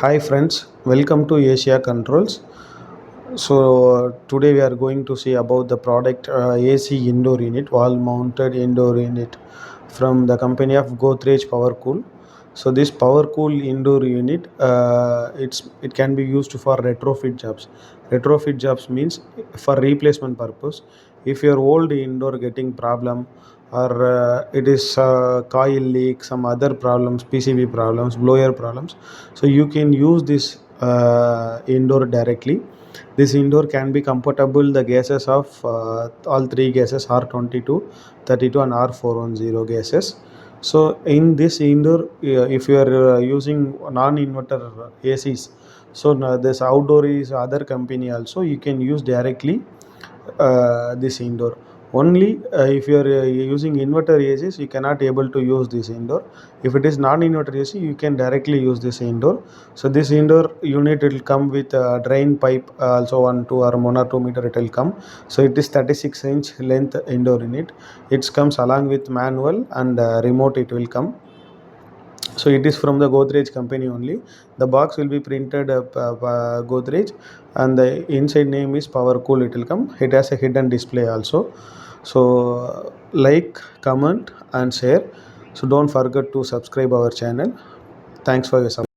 Hi friends, welcome to Asia Controls. So today we are going to see about the product AC indoor unit, wall mounted indoor unit from the company of Godrej Power Cool. So this Power Cool indoor unit, it can be used for retrofit jobs. Retrofit jobs means for replacement purpose. If your old indoor getting problem or it is coil leak, some other problems, PCB problems, blower problems, so you can use this indoor directly. This indoor can be compatible the gases of all three gases R22, 32 and R410 gases. So in this indoor, if you are using non-inverter ACs, so now this outdoor is other company also you can use directly this indoor. Only if you are using inverter ACs, you cannot able to use this indoor. If it is non-inverter AC, you can directly use this indoor. So this indoor unit will come with a drain pipe, also 1 2 or 1 or 2 meter it will come. So it is 36-inch length indoor unit. It comes along with manual and remote it will come. So it is from the Godrej company only. The box will be printed Godrej, and the inside name is Power Cool. It will come. It has a hidden display also. So like, comment and share. So don't forget to subscribe our channel. Thanks for your support.